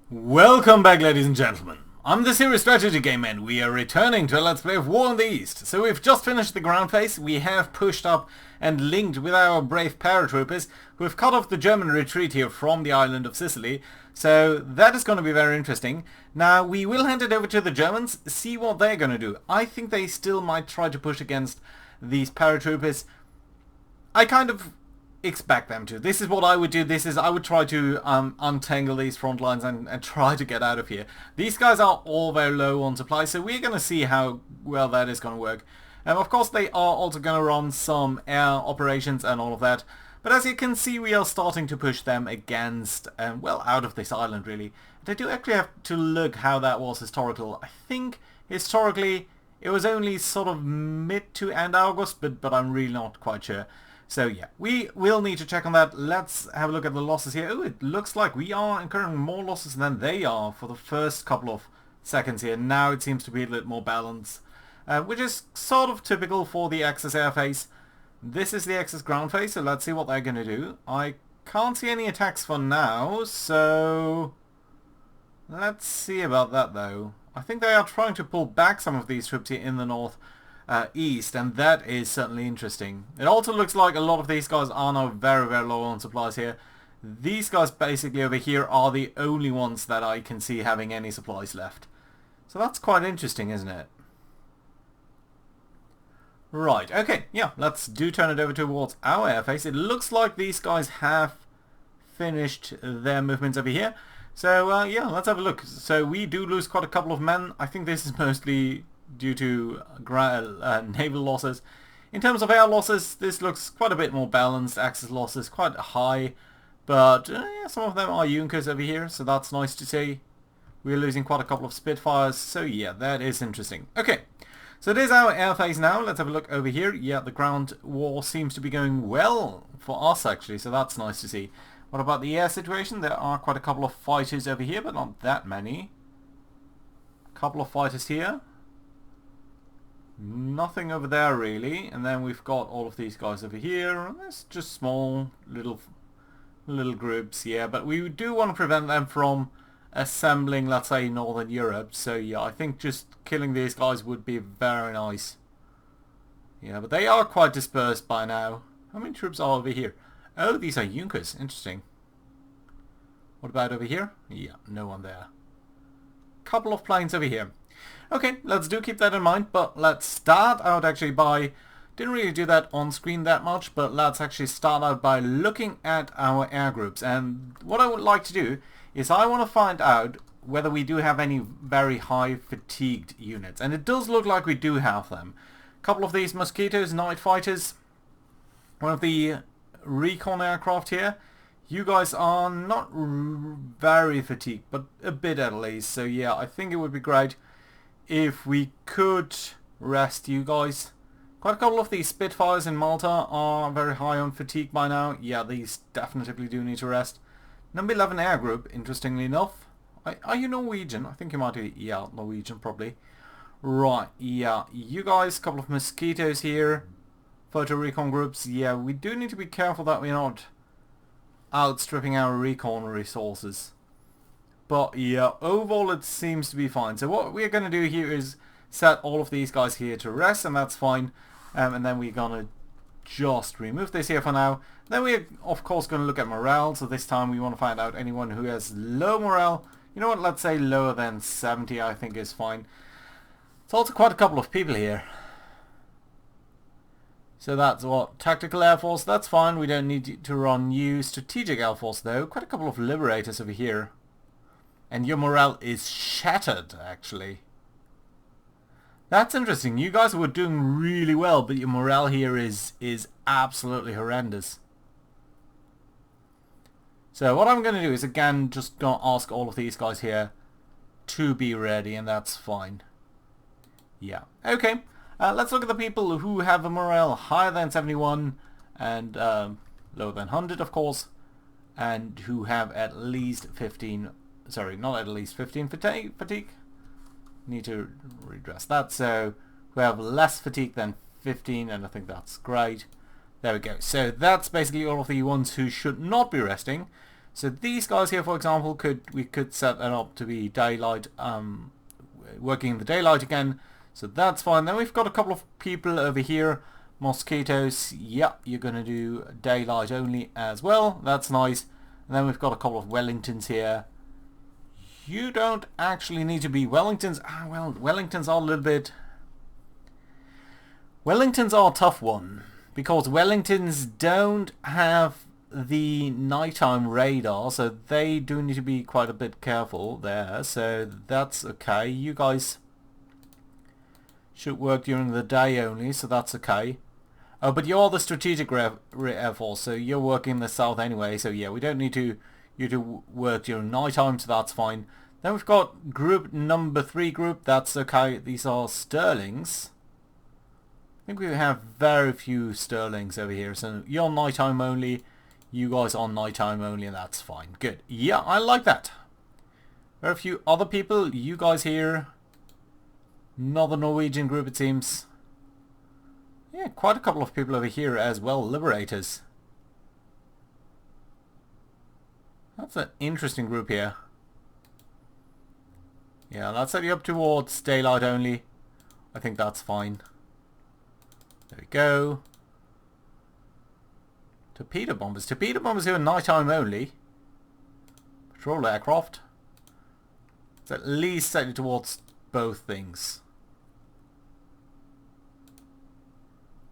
Welcome back, ladies and gentlemen. I'm the Serious Strategy Game and we are returning to a Let's Play of War in the East. So we've just finished the ground phase, we have pushed up and linked with our brave paratroopers who have cut off the German retreat here from the island of Sicily. So that is going to be very interesting. Now we will hand it over to the Germans, see what they're going to do. I think they still might try to push against these paratroopers. I kind of expect them to. This is what I would do. I would try to untangle these front lines and try to get out of here. These guys are all very low on supply, so we're going to see how well that is going to work. Of course, they are also going to run some air operations and all of that. But as you can see, we are starting to push them against, well, out of this island, really. And I do actually have to look how that was historical. I think, historically, it was only sort of mid to end August, but I'm really not quite sure. So yeah, we will need to check on that. Let's have a look at the losses here. Oh, it looks like we are incurring more losses than they are for the first couple of seconds here. Now it seems to be a little more balanced, which is sort of typical for the Axis air phase. This is the Axis ground phase, so let's see what they're going to do. I can't see any attacks for now, so let's see about that though. I think they are trying to pull back some of these troops here in the north. East, and that is certainly interesting. It also looks like a lot of these guys are now very, very low on supplies here. These guys basically over here are the only ones that I can see having any supplies left. So that's quite interesting, isn't it? Right, okay, yeah, let's turn it over towards our airface. It looks like these guys have finished their movements over here. So, yeah, let's have a look. So we do lose quite a couple of men. I think this is mostly due to naval losses. In terms of air losses, this looks quite a bit more balanced. Axis losses quite high, but yeah, some of them are Junkers over here, so that's nice to see. We're losing quite a couple of Spitfires, so yeah, that is interesting. Okay, so it is our air phase now. Let's have a look over here. Yeah, the ground war seems to be going well for us actually, so that's nice to see. What about the air situation? There are quite a couple of fighters over here, but not that many. A couple of fighters here. Nothing over there really, and then we've got all of these guys over here. It's just small little groups, yeah, but we do want to prevent them from assembling, let's say, Northern Europe. So yeah, I think just killing these guys would be very nice. Yeah, but they are quite dispersed by now. How many troops are over here? Oh, these are Junkers. Interesting. What about over here? Yeah, no one there. Couple of planes over here. Okay, let's keep that in mind, but let's start out actually by, didn't really do that on screen that much, but let's actually start out by looking at our air groups. And what I would like to do is I want to find out whether we do have any very high fatigued units. And it does look like we do have them. A couple of these Mosquitoes, night fighters, one of the recon aircraft here. You guys are not very fatigued, but a bit at least. So yeah, I think it would be great if we could rest you guys. Quite a couple of these Spitfires in Malta are very high on fatigue by now. Yeah, these definitely do need to rest. Number 11 Air Group, interestingly enough. Are you Norwegian? I think you might be, yeah, Norwegian probably. Right, yeah, you guys, couple of Mosquitoes here. Photo recon groups, yeah, we do need to be careful that we're not outstripping our recon resources. But yeah, overall it seems to be fine. So what we're going to do here is set all of these guys here to rest, and that's fine. And then we're going to just remove this here for now. Then we're of course going to look at morale. So this time we want to find out anyone who has low morale. You know what, let's say lower than 70 I think is fine. It's also quite a couple of people here. So that's what, Tactical Air Force, that's fine. We don't need to run new Strategic Air Force though. Quite a couple of Liberators over here. And your morale is shattered, actually. That's interesting. You guys were doing really well, but your morale here is absolutely horrendous. So what I'm going to do is, again, just going to ask all of these guys here to be ready, and that's fine. Yeah. Okay. Let's look at the people who have a morale higher than 71 and lower than 100, of course, and who have at least 15... Sorry, not at least 15 fatigue. Need to redress that. So we have less fatigue than 15, and I think that's great. There we go. So that's basically all of the ones who should not be resting. So these guys here, for example, we could set that up to be daylight, working in the daylight again. So that's fine. Then we've got a couple of people over here. Mosquitoes, yeah, you're going to do daylight only as well. That's nice. And then we've got a couple of Wellingtons here. You don't actually need to be Wellingtons. Well, Wellingtons are a little bit... Wellingtons are a tough one, because Wellingtons don't have the nighttime radar, so they do need to be quite a bit careful there. So that's okay. You guys should work during the day only, so that's okay. Oh, but you're the strategic Air Force, so you're working in the south anyway, so yeah, we don't need you to work during nighttime, so that's fine. Then we've got group number 3 group, that's okay. These are Sterlings. I think we have very few Sterlings over here, so you're nighttime only, you guys are nighttime only, and that's fine. Good. Yeah, I like that. Very few other people, you guys here. Another Norwegian group, it seems. Yeah, quite a couple of people over here as well, Liberators. That's an interesting group here. Yeah, let's set you up towards daylight only. I think that's fine. There we go. Torpedo bombers. Torpedo bombers here are nighttime only. Patrol aircraft. Let's at least set you towards both things.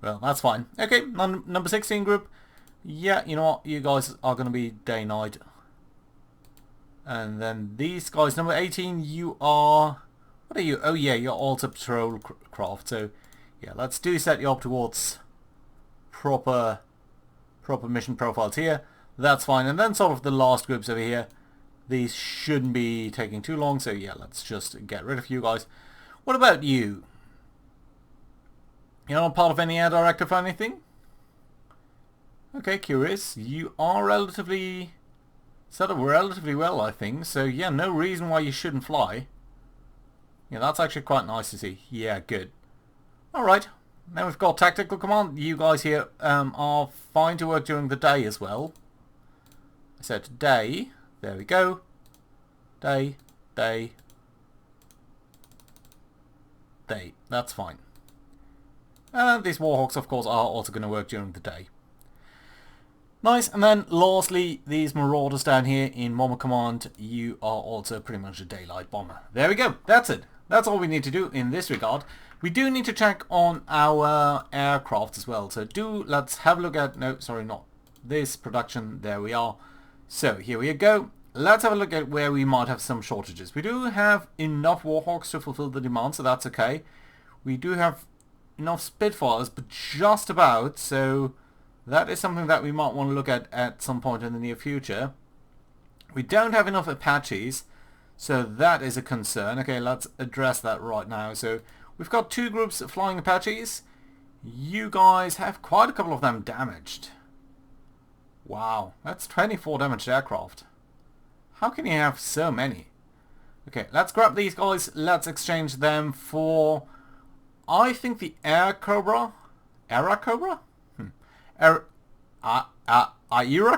Well, that's fine. Okay, number 16 group. Yeah, you know what? You guys are going to be day-night. And then these guys, number 18, you are... What are you? Oh yeah, you're also patrol craft. So, yeah, let's set you up towards proper mission profiles here. That's fine. And then sort of the last groups over here. These shouldn't be taking too long. So, yeah, let's just get rid of you guys. What about you? You're not part of any air directive or anything? Okay, curious. You are relatively... set up relatively well, I think. So, yeah, no reason why you shouldn't fly. Yeah, that's actually quite nice to see. Yeah, good. Alright. Then we've got Tactical Command. You guys here are fine to work during the day as well. I said day. There we go. Day. Day. Day. That's fine. And these Warhawks, of course, are also going to work during the day. Nice. And then, lastly, these Marauders down here in Bomber Command, you are also pretty much a daylight bomber. There we go. That's it. That's all we need to do in this regard. We do need to check on our aircraft as well. So let's have a look at... No, sorry, not this production. There we are. So, here we go. Let's have a look at where we might have some shortages. We do have enough Warhawks to fulfill the demand, so that's okay. We do have enough Spitfires, but just about, so that is something that we might want to look at some point in the near future. We don't have enough Apaches, so that is a concern. Okay, let's address that right now. So we've got 2 groups of flying Apaches. You guys have quite a couple of them damaged. Wow, that's 24 damaged aircraft. How can you have so many? Okay, let's grab these guys. Let's exchange them for... I think the Air Cobra? Era Cobra? Aira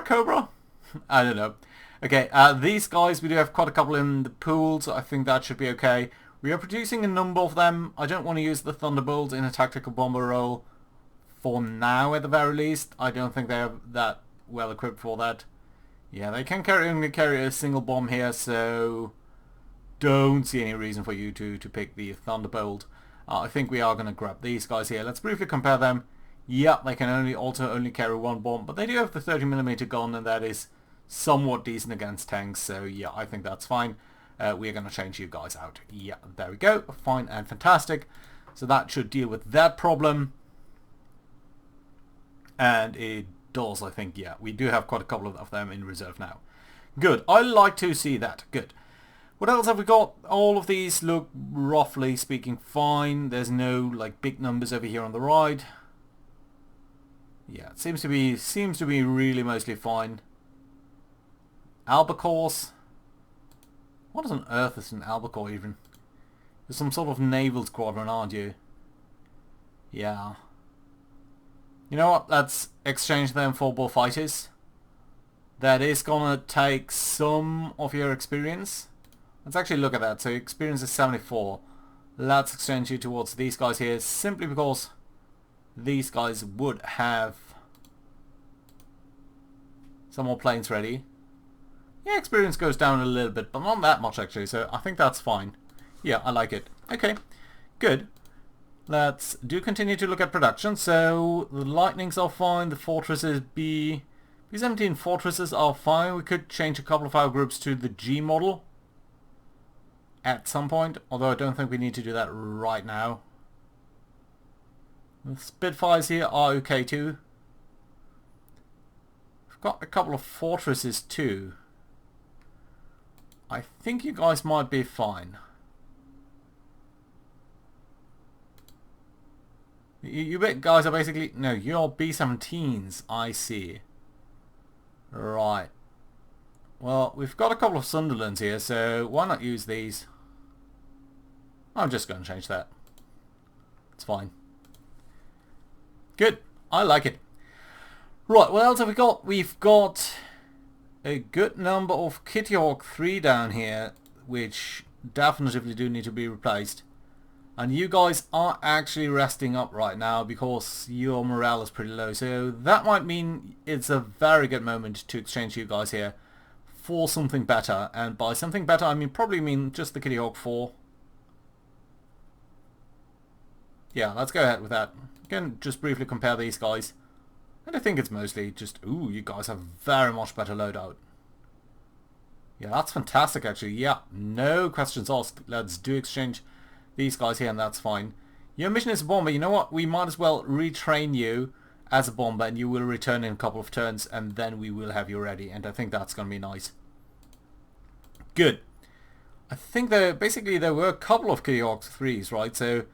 Cobra? I don't know. Okay, these guys, we do have quite a couple in the pool, so I think that should be okay. We are producing a number of them. I don't want to use the Thunderbolt in a tactical bomber role for now, at the very least. I don't think they're that well equipped for that. Yeah, they can only carry a single bomb here, so don't see any reason for you to pick the Thunderbolt. I think we are going to grab these guys here. Let's briefly compare them. Yeah, they can only carry 1 bomb, but they do have the 30mm gun, and that is somewhat decent against tanks, so yeah, I think that's fine. We're going to change you guys out. Yeah, there we go. Fine and fantastic. So that should deal with that problem. And it does, I think, yeah. We do have quite a couple of them in reserve now. Good. I like to see that. Good. What else have we got? All of these look, roughly speaking, fine. There's no, like, big numbers over here on the right. Yeah, it seems to be really mostly fine. Albacores. What on earth is an albacore even? You're some sort of naval squadron, aren't you? Yeah. You know what? Let's exchange them for bullfighters. that is gonna take some of your experience. Let's actually look at that. So experience is 74. Let's exchange you towards these guys here, simply because these guys would have some more planes ready. Yeah, experience goes down a little bit, but not that much actually, so I think that's fine. Yeah, I like it. Okay, good. Let's continue to look at production. So the lightnings are fine, the fortresses B17 fortresses are fine. We could change a couple of our groups to the G model at some point, although I don't think we need to do that right now. The Spitfires here are okay too. We've got a couple of fortresses too. I think you guys might be fine. You guys are basically... No, you're B-17s, I see. Right. Well, we've got a couple of Sunderlands here, so why not use these? I'm just going to change that. It's fine. Good. I like it. Right, what else have we got? We've got a good number of Kitty Hawk 3 down here, which definitively do need to be replaced. And you guys are actually resting up right now because your morale is pretty low. So that might mean it's a very good moment to exchange you guys here for something better. And by something better, I probably mean just the Kitty Hawk 4. Yeah, let's go ahead with that. Again, just briefly compare these guys. And I think it's mostly just, ooh, you guys have very much better loadout. Yeah, that's fantastic actually. Yeah, no questions asked. Let's do exchange these guys here and that's fine. Your mission is a bomber. You know what? We might as well retrain you as a bomber and you will return in a couple of turns and then we will have you ready. And I think that's going to be nice. Good. I think basically there were a couple of Kitty Hawk 3s, right? So,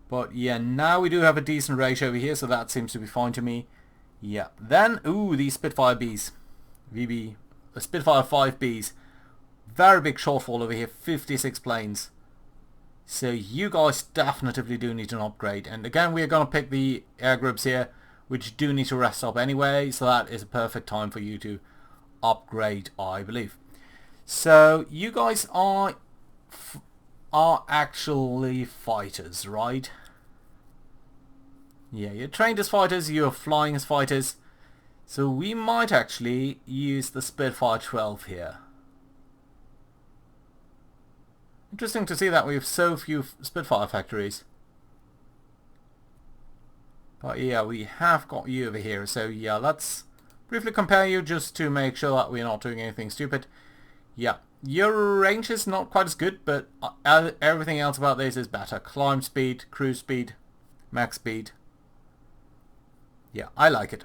but yeah, now we do have a decent ratio over here, so that seems to be fine to me. Yeah. Then, ooh, these Spitfire Bs. VB. The Spitfire 5Bs. Very big shortfall over here. 56 planes. So you guys definitively do need an upgrade. And again, we are going to pick the air groups here, which do need to rest up anyway. So that is a perfect time for you to upgrade, I believe. So you guys are actually fighters, right? Yeah, you're trained as fighters, you're flying as fighters. So we might actually use the Spitfire 12 here. Interesting to see that we have so few Spitfire factories. But yeah, we have got you over here. So yeah, let's briefly compare you just to make sure that we're not doing anything stupid. Yeah, your range is not quite as good, but everything else about this is better. Climb speed, cruise speed, max speed. Yeah, I like it.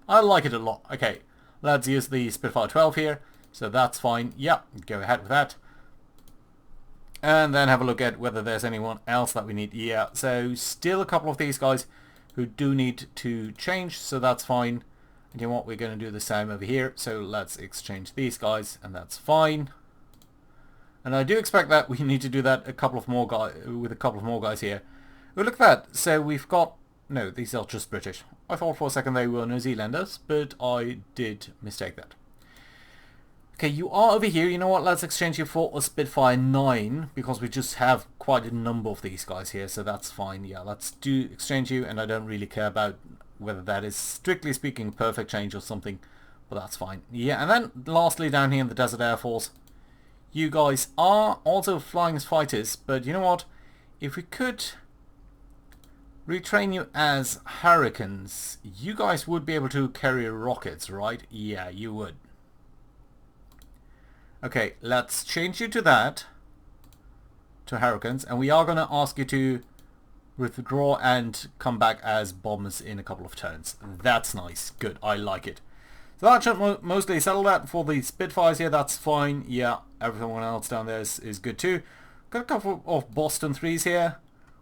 I like it a lot. Okay, let's use the Spitfire 12 here. So that's fine. Yeah, go ahead with that. And then have a look at whether there's anyone else that we need. Yeah, so still a couple of these guys who do need to change, so that's fine. And you know what, we're going to do the same over here. So let's exchange these guys, and that's fine. And I do expect that we need to do that with a couple of more guys here. Oh, look at that. So we've got... No, these are just British. I thought for a second they were New Zealanders, but I did mistake that. Okay, you are over here. You know what? Let's exchange you for a Spitfire 9 because we just have quite a number of these guys here, so that's fine. Yeah, let's do exchange you, and I don't really care about whether that is strictly speaking perfect change or something, but that's fine. Yeah, and then lastly down here in the Desert Air Force, you guys are also flying as fighters, but you know what? If we could retrain you as Hurricanes, you guys would be able to carry rockets, right? Yeah, you would. Okay, let's change you to that, to Hurricanes, and we are going to ask you to withdraw and come back as bombers in a couple of turns. That's nice. Good, I like it. So that should mostly settle that for the Spitfires here. That's fine. Yeah, everyone else down there is good too. Got a couple of Boston 3s here,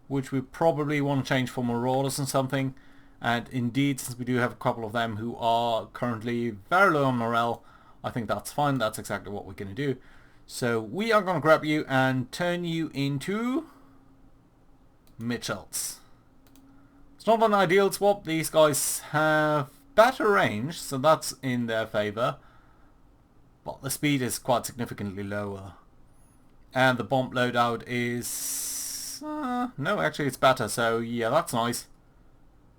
which we probably want to change for Marauders and something. And indeed, since we do have a couple of them who are currently very low on morale, I think that's fine. That's exactly what we're going to do. So we are going to grab you and turn you into Mitchells. It's not an ideal swap. These guys have better range, so that's in their favor. but the speed is quite significantly lower. And the bomb loadout is... no, actually it's better, so yeah, that's nice.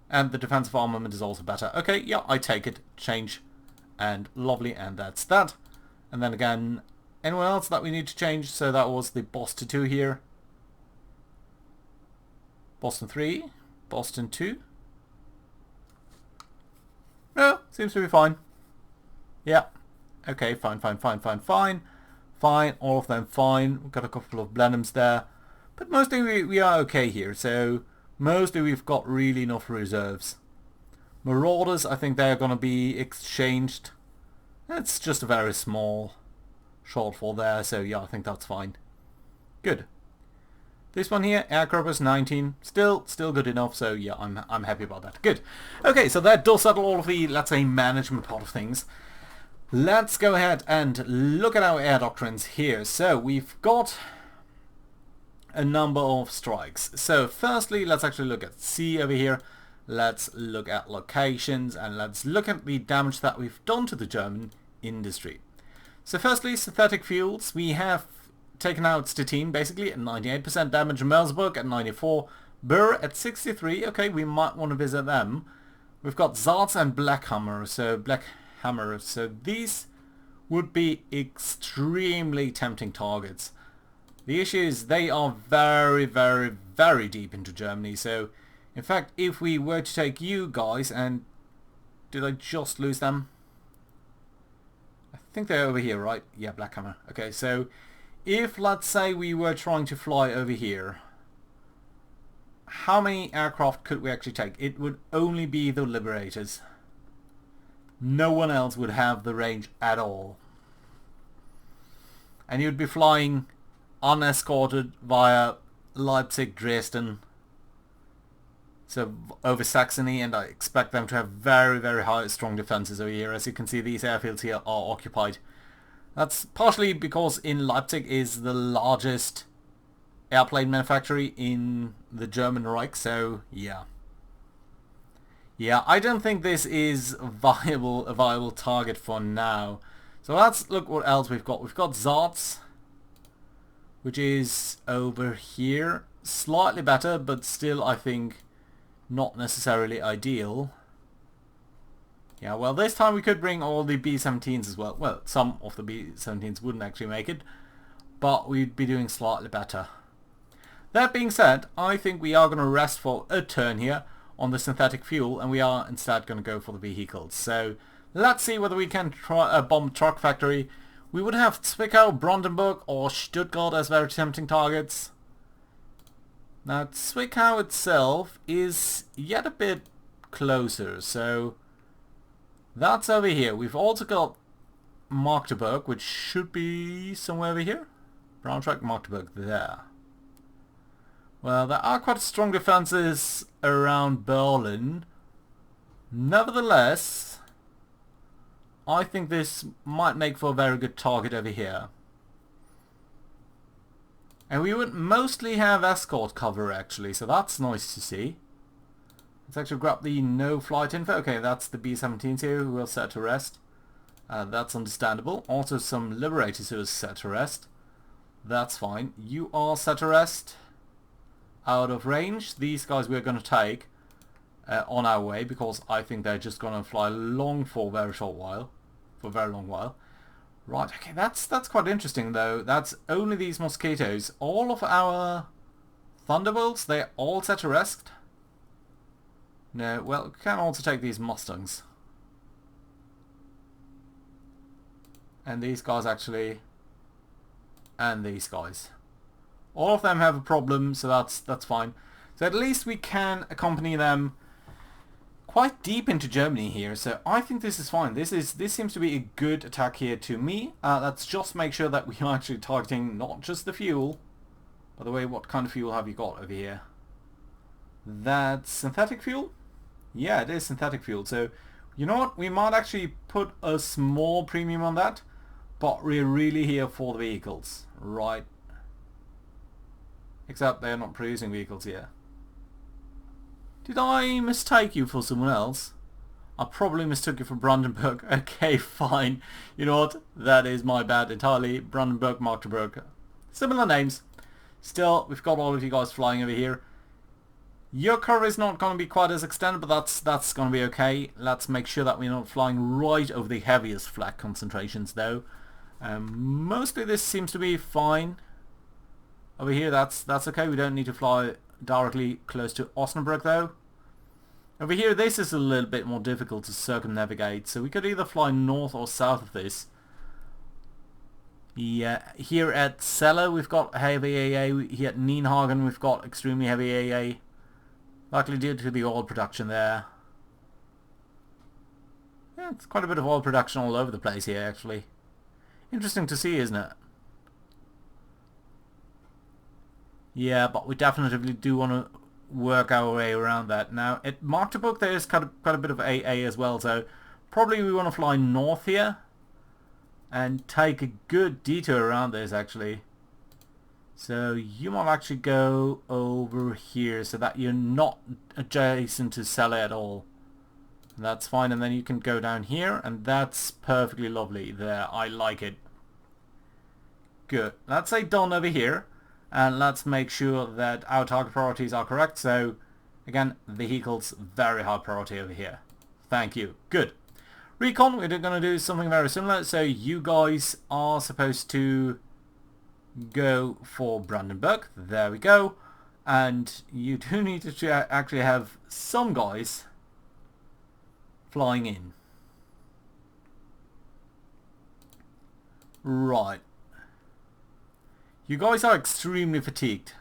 And the defensive armament is also better. Okay, yeah, I take it. Change. And lovely, and that's that. And then again, anyone else that we need to change? So that was the Boston 2 here. Boston 3. Boston 2. No, seems to be fine. Yeah. Okay, fine. Fine, all of them fine. We've got a couple of Blenheims there. But mostly we are okay here. So mostly we've got really enough reserves. Marauders, I think they're going to be exchanged. It's just a very small shortfall there. So yeah, I think that's fine. Good. This one here, Aircrafters 19, still good enough, so yeah, I'm happy about that. Good. Okay, so that does settle all of the, let's say, management part of things. Let's go ahead and look at our air doctrines here. So we've got a number of strikes. So firstly, let's actually look at sea over here. Let's look at locations, and let's look at the damage that we've done to the German industry. So firstly, synthetic fuels. We have taken out Stettin basically at 98% damage, Merseburg at 94, Burr at 63. Okay, we might want to visit them. We've got Zarts and Blackhammer, so these would be extremely tempting targets. The issue is they are very deep into Germany, so in fact if we were to take you guys, and did I just lose them? I think they're over here, right? Yeah, Blackhammer. Okay, so if, let's say, we were trying to fly over here, how many aircraft could we actually take? It would only be the Liberators. No one else would have the range at all. And you'd be flying unescorted via Leipzig, Dresden, so over Saxony, and I expect them to have very high, strong defenses over here. As you can see, these airfields here are occupied. That's partially because in Leipzig is the largest airplane manufacturer in the German Reich, so yeah. Yeah, I don't think this is a viable target for now. So let's look what else we've got. We've got Zarts, which is over here. Slightly better, but still I think not necessarily ideal. Yeah, well, this time we could bring all the B-17s as well. Well, some of the B-17s wouldn't actually make it, but we'd be doing slightly better. That being said, I think we are going to rest for a turn here on the synthetic fuel, and we are instead going to go for the vehicles. So let's see whether we can try bomb truck factory. We would have Zwickau, Brandenburg, or Stuttgart as very tempting targets. Now, Zwickau itself is yet a bit closer, so that's over here. We've also got Magdeburg, which should be somewhere over here. Braunschweig, Magdeburg, there. Well, there are quite strong defenses around Berlin. Nevertheless, I think this might make for a very good target over here. And we would mostly have escort cover actually, so that's nice to see. Let's actually grab the no flight info. Okay, that's the B-17s here who are set to rest. That's understandable. Also some Liberators who are set to rest. That's fine. You are set to rest. Out of range. These guys we're going to take on our way, because I think they're just going to fly long for a very short while. For a very long while. Right, okay, that's quite interesting though. That's only these Mosquitoes. All of our Thunderbolts, they're all set to rest. No, well, we can also take these Mustangs. And these guys actually. And these guys. All of them have a problem, so that's fine. So at least we can accompany them quite deep into Germany here, so I think this is fine. This seems to be a good attack here to me. Let's just make sure that we are actually targeting not just the fuel. By the way, what kind of fuel have you got over here? That's synthetic fuel? Yeah, it is synthetic fuel. So, you know what? We might actually put a small premium on that, but we're really here for the vehicles, right? Except they're not producing vehicles here. Did I mistake you for someone else? I probably mistook you for Brandenburg. Okay, fine. You know what? That is my bad entirely. Brandenburg, Magdeburg. Similar names. Still, we've got all of you guys flying over here. Your curve is not going to be quite as extended, but that's going to be okay. Let's make sure that we're not flying right over the heaviest flak concentrations, though. Mostly this seems to be fine. Over here, that's okay. We don't need to fly directly close to Osnabrück, though. Over here, this is a little bit more difficult to circumnavigate, so we could either fly north or south of this. Yeah, here at Celle we've got heavy AA, here at Nienhagen we've got extremely heavy AA, likely due to the oil production there. Yeah, it's quite a bit of oil production all over the place here, actually. Interesting to see, isn't it? Yeah, but we definitely do want to work our way around that. Now, at Magdeburg there is quite a bit of AA as well, so probably we want to fly north here and take a good detour around this, actually. So you might actually go over here so that you're not adjacent to Celle at all. That's fine, and then you can go down here, and that's perfectly lovely there. I like it. Good. Let's say done over here. And let's make sure that our target priorities are correct. So, again, vehicles, very high priority over here. Thank you. Good. Recon, we're going to do something very similar. So, you guys are supposed to go for Brandenburg. There we go. And you do need to actually have some guys flying in. Right. You guys are extremely fatigued.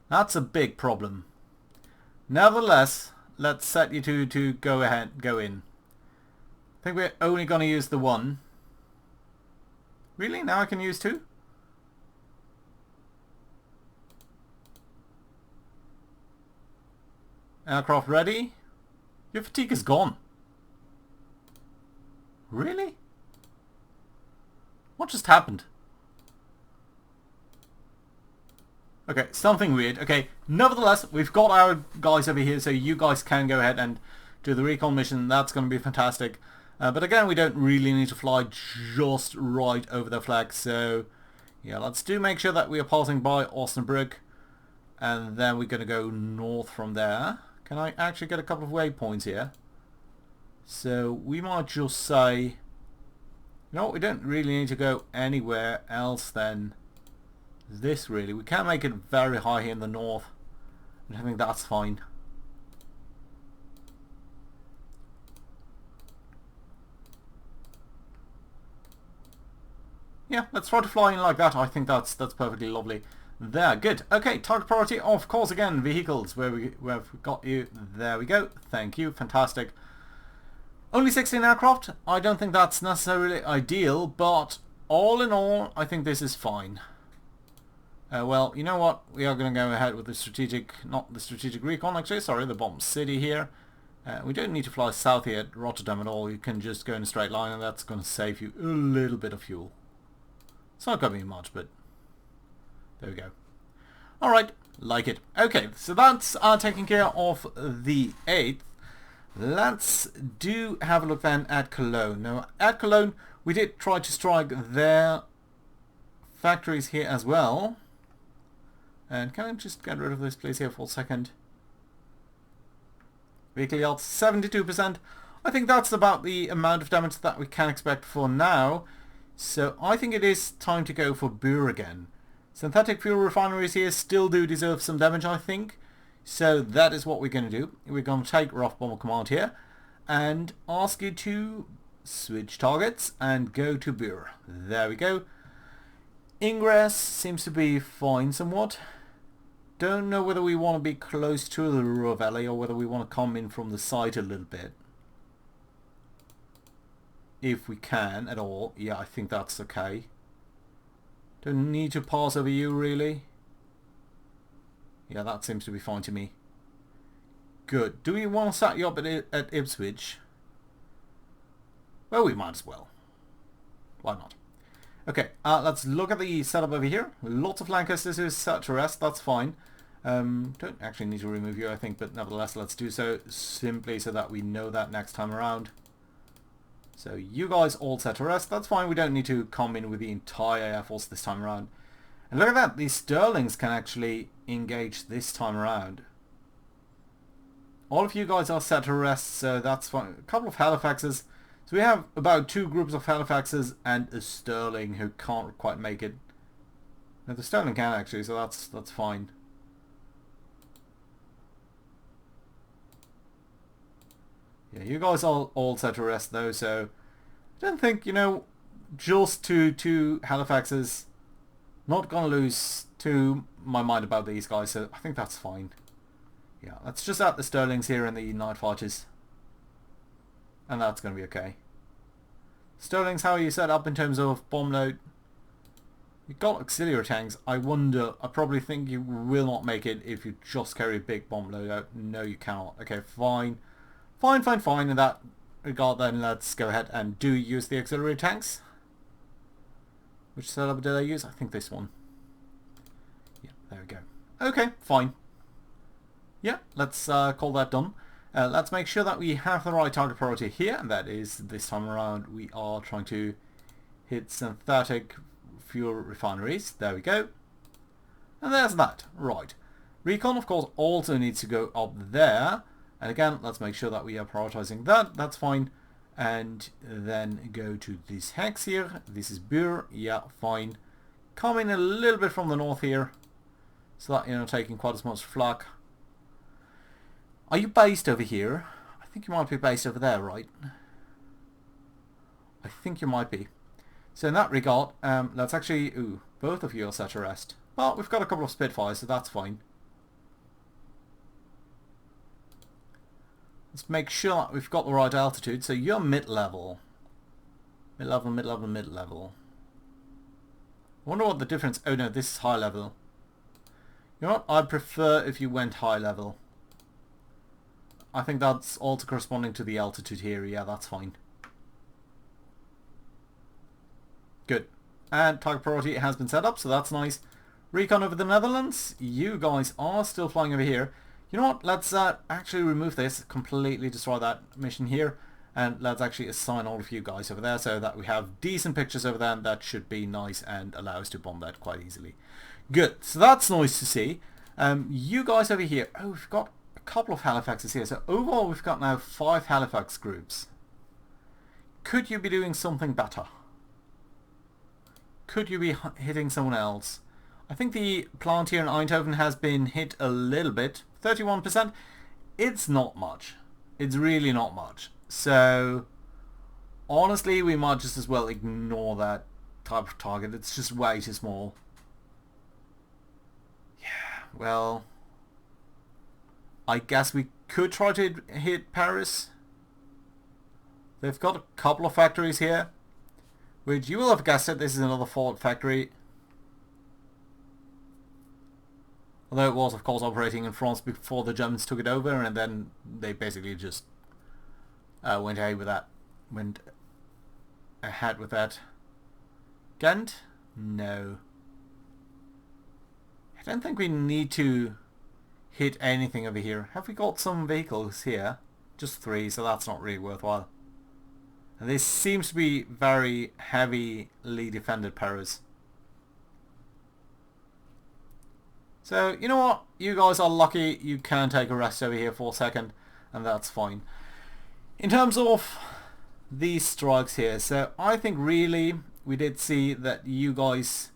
That's a big problem. Nevertheless, let's set you to go in. I think we're only going to use the one. Really? Now I can use two? Aircraft ready? Your fatigue is gone. Really? What just happened? Okay, something weird. Okay, nevertheless, we've got our guys over here, so you guys can go ahead and do the recon mission. That's going to be fantastic. But again, we don't really need to fly just right over the flag, so yeah, let's make sure that we are passing by Osnabrück, and then we're going to go north from there. Can I actually get a couple of waypoints here? So we might just say, you know what, we don't really need to go anywhere else then. This really, we can make it very high here in the north, and I think that's fine. Yeah, let's try to fly in like that. I think that's perfectly lovely. There, good. Okay, target priority, of course, again, vehicles, where we've got you. There we go. Thank you, fantastic. Only 16 aircraft. I don't think that's necessarily ideal, but all in all, I think this is fine. Well, you know what? We are going to go ahead with the strategic, not the strategic recon actually, sorry, the bomb city here. We don't need to fly south here at Rotterdam at all. You can just go in a straight line, and that's going to save you a little bit of fuel. It's not going to be much, but there we go. Alright, like it. Okay, so that's taking care of the 8th. Let's have a look then at Cologne. Now, at Cologne, we did try to strike their factories here as well. And can I just get rid of this place here for a second? Vehicle yield 72%. I think that's about the amount of damage that we can expect for now. So I think it is time to go for Bur again. Synthetic fuel refineries here still do deserve some damage, I think. So that is what we're going to do. We're going to take Rough Bomber Command here and ask you to switch targets and go to Bur. There we go. Ingress seems to be fine somewhat. Don't know whether we want to be close to the Ruhr Valley or whether we want to come in from the side a little bit. If we can at all. Yeah, I think that's okay. Don't need to pass over you really. Yeah, that seems to be fine to me. Good. Do we want to set you up at Ipswich? Well, we might as well. Why not? Okay, let's look at the setup over here. Lots of flankers. This is set to rest. That's fine. Don't actually need to remove you, I think, but nevertheless, let's do so simply so that we know that next time around. So you guys all set to rest. That's fine. We don't need to come in with the entire Air Force this time around. And look at that. These Sterlings can actually engage this time around. All of you guys are set to rest, so that's fine. A couple of Halifaxes. So we have about 2 groups of Halifaxes and a Sterling who can't quite make it. No, the Sterling can actually, so that's fine. Yeah, you guys are all set to rest though, so I don't think, you know, just two Halifaxes, not gonna lose to my mind about these guys, so I think that's fine. Yeah, let's just add the Sterlings here and the Night Fighters, and that's gonna be okay. Sterlings, how are you set up in terms of bomb load? You've got auxiliary tanks. I probably think you will not make it if you just carry a big bomb load out. No, you cannot. Okay, fine. Fine. In that regard then, let's go ahead and use the auxiliary tanks. Which setup did I use? I think this one. Yeah, there we go. Okay, fine. Yeah, let's call that done. Let's make sure that we have the right target priority here, and that is, this time around, we are trying to hit synthetic fuel refineries. There we go. And there's that. Right. Recon, of course, also needs to go up there. And again, let's make sure that we are prioritizing that. That's fine. And then go to this hex here. This is Bur. Yeah, fine. Come in a little bit from the north here, so that you're not taking quite as much flak. Are you based over here? I think you might be based over there, right? I think you might be. So in that regard, let's actually... Ooh, both of you are set to rest. Well, we've got a couple of Spitfires, so that's fine. Let's make sure that we've got the right altitude. So you're mid-level. Mid-level. I wonder what the difference... Oh no, this is high level. You know what? I'd prefer if you went high level. I think that's also corresponding to the altitude here. Yeah, that's fine. Good. And target priority has been set up, so that's nice. Recon over the Netherlands. You guys are still flying over here. You know what? Let's actually remove this, completely destroy that mission here, and let's actually assign all of you guys over there so that we have decent pictures over there, and that should be nice and allow us to bomb that quite easily. Good. So that's nice to see. You guys over here. Oh, we've got a couple of Halifaxes here. So overall, we've got now 5 Halifax groups. Could you be doing something better? Could you be hitting someone else? I think the plant here in Eindhoven has been hit a little bit. 31%. It's not much. It's really not much. So, honestly, we might just as well ignore that type of target. It's just way too small. Yeah, well... I guess we could try to hit Paris. They've got a couple of factories here. Which you will have guessed it, this is another Ford factory. Although it was, of course, operating in France before the Germans took it over, and then they basically just went ahead with that. Ghent? No. I don't think we need to hit anything over here. Have we got some vehicles here? Just 3, so that's not really worthwhile. And this seems to be very heavily defended Paris. So, you know what? You guys are lucky you can take a rest over here for a second, and that's fine. In terms of these strikes here, so I think really we did see that you guys'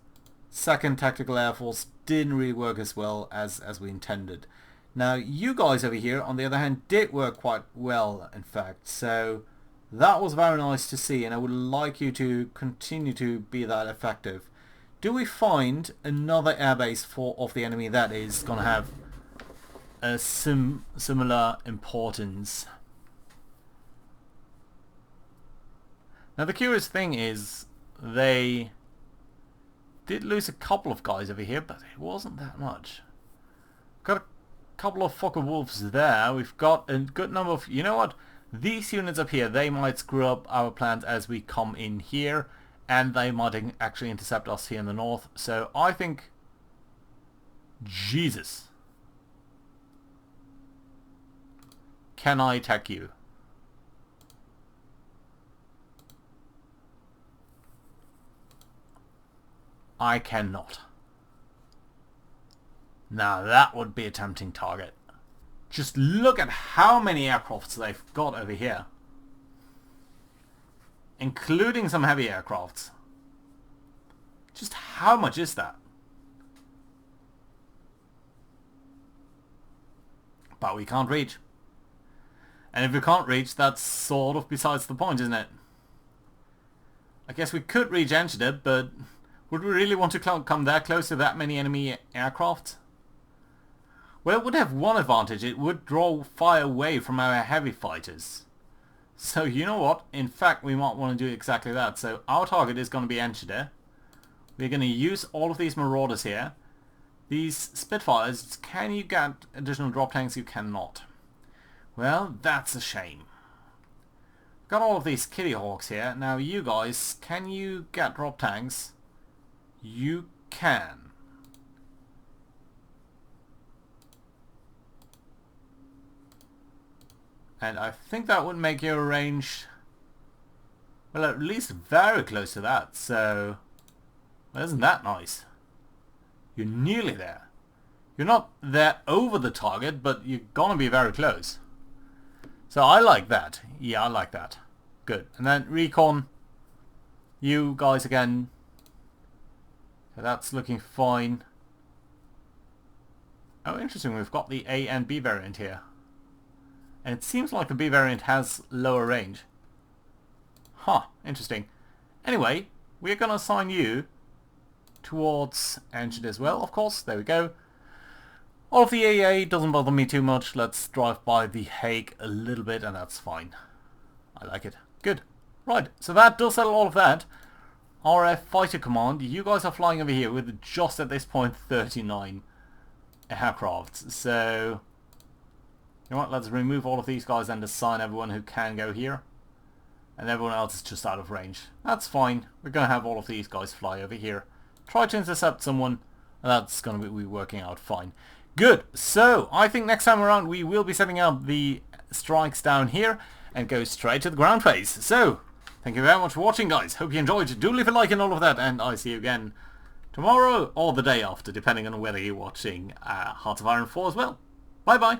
2nd Tactical Air Force didn't really work as well as we intended. Now, you guys over here, on the other hand, did work quite well, in fact, so that was very nice to see, and I would like you to continue to be that effective. Do we find another airbase of the enemy that is going to have a similar importance? Now the curious thing is, they did lose a couple of guys over here, but it wasn't that much. Got a couple of Focke-Wulfs there. We've got a good number of... You know what? These units up here, they might screw up our plans as we come in here. And they might actually intercept us here in the north. So I think... Jesus. can I attack you? I cannot. Now that would be a tempting target. Just look at how many aircrafts they've got over here. Including some heavy aircrafts. Just how much is that? But we can't reach. And if we can't reach, that's sort of besides the point, isn't it? I guess we could reach Untied, but would we really want to come that close to that many enemy aircraft? Well, it would have one advantage. It would draw fire away from our heavy fighters. So you know what? In fact, we might want to do exactly that. So our target is going to be Untied. We're going to use all of these Marauders here. These Spitfires, can you get additional drop tanks? You cannot. Well, that's a shame. Got all of these Kitty Hawks here. Now you guys, can you get drop tanks? You can. And I think that would make your range, well, at least very close to that. So, well, isn't that nice? You're nearly there. You're not there over the target, but you're gonna be very close. So I like that. Yeah, I like that. Good. And then recon. You guys again. So that's looking fine. Oh, interesting. We've got the A and B variant here. And it seems like the B variant has lower range. Huh, interesting. Anyway, we're going to assign you towards Untied as well, of course. There we go. All of the AA doesn't bother me too much. Let's drive by the Hague a little bit and that's fine. I like it. Good. Right, so that does settle all of that. RF Fighter Command, you guys are flying over here with just at this point 39 aircrafts. So, you know what, let's remove all of these guys and assign everyone who can go here. And everyone else is just out of range. That's fine. We're going to have all of these guys fly over here. Try to intercept someone, and that's going to be working out fine. Good. So, I think next time around we will be setting up the strikes down here and go straight to the ground phase. So, thank you very much for watching, guys. Hope you enjoyed. Do leave a like and all of that, and I see you again tomorrow or the day after, depending on whether you're watching Hearts of Iron 4 as well. Bye-bye.